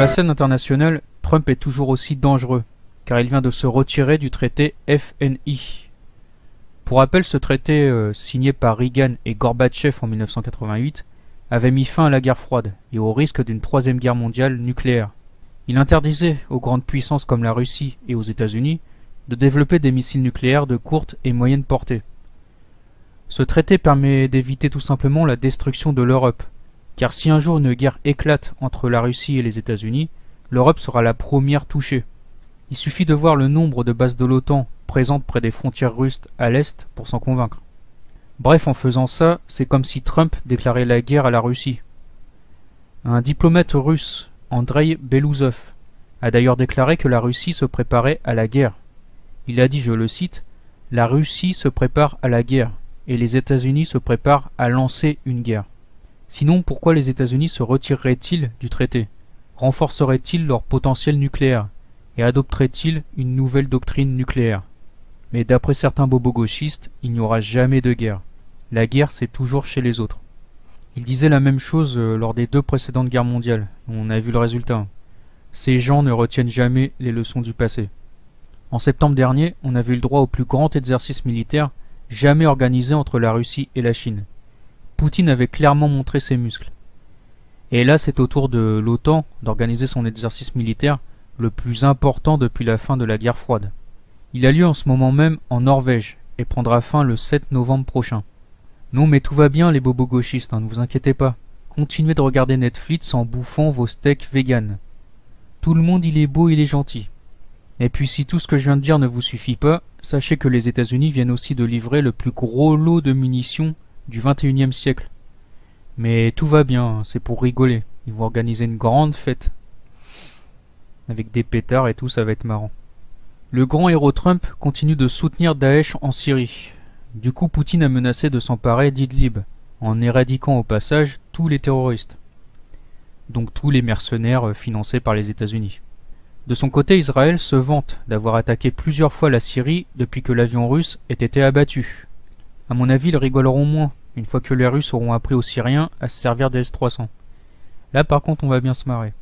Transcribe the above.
la scène internationale, Trump est toujours aussi dangereux, car il vient de se retirer du traité FNI. Pour rappel, ce traité, signé par Reagan et Gorbatchev en 1988, avait mis fin à la guerre froide et au risque d'une troisième guerre mondiale nucléaire. Il interdisait aux grandes puissances comme la Russie et aux États-Unis de développer des missiles nucléaires de courte et moyenne portée. Ce traité permet d'éviter tout simplement la destruction de l'Europe, car si un jour une guerre éclate entre la Russie et les États-Unis, l'Europe sera la première touchée. Il suffit de voir le nombre de bases de l'OTAN présentes près des frontières russes à l'Est pour s'en convaincre. Bref, en faisant ça, c'est comme si Trump déclarait la guerre à la Russie. Un diplomate russe, Andrei Belousov, a d'ailleurs déclaré que la Russie se préparait à la guerre. Il a dit, je le cite, « La Russie se prépare à la guerre, et les États-Unis se préparent à lancer une guerre. » Sinon, pourquoi les États-Unis se retireraient-ils du traité? Renforceraient-ils leur potentiel nucléaire? Et adopteraient-ils une nouvelle doctrine nucléaire? Mais d'après certains bobos gauchistes, il n'y aura jamais de guerre. La guerre, c'est toujours chez les autres. Ils disaient la même chose lors des 2 précédentes guerres mondiales. On a vu le résultat. Ces gens ne retiennent jamais les leçons du passé. En septembre dernier, on avait eu le droit au plus grand exercice militaire jamais organisé entre la Russie et la Chine. Poutine avait clairement montré ses muscles. Et là, c'est au tour de l'OTAN d'organiser son exercice militaire le plus important depuis la fin de la guerre froide. Il a lieu en ce moment même en Norvège et prendra fin le 7 novembre prochain. Non mais tout va bien les bobos gauchistes, ne vous inquiétez pas. Continuez de regarder Netflix en bouffant vos steaks vegan. Tout le monde il est beau, il est gentil. Et puis si tout ce que je viens de dire ne vous suffit pas, sachez que les États-Unis viennent aussi de livrer le plus gros lot de munitions du 21e siècle. Mais tout va bien, c'est pour rigoler. Ils vont organiser une grande fête. Avec des pétards et tout, ça va être marrant. Le grand héros Trump continue de soutenir Daesh en Syrie. Du coup, Poutine a menacé de s'emparer d'Idlib, en éradiquant au passage tous les terroristes. Donc tous les mercenaires financés par les États-Unis. De son côté, Israël se vante d'avoir attaqué plusieurs fois la Syrie depuis que l'avion russe ait été abattu. À mon avis, ils rigoleront moins, une fois que les Russes auront appris aux Syriens à se servir des S-300. Là par contre, on va bien se marrer.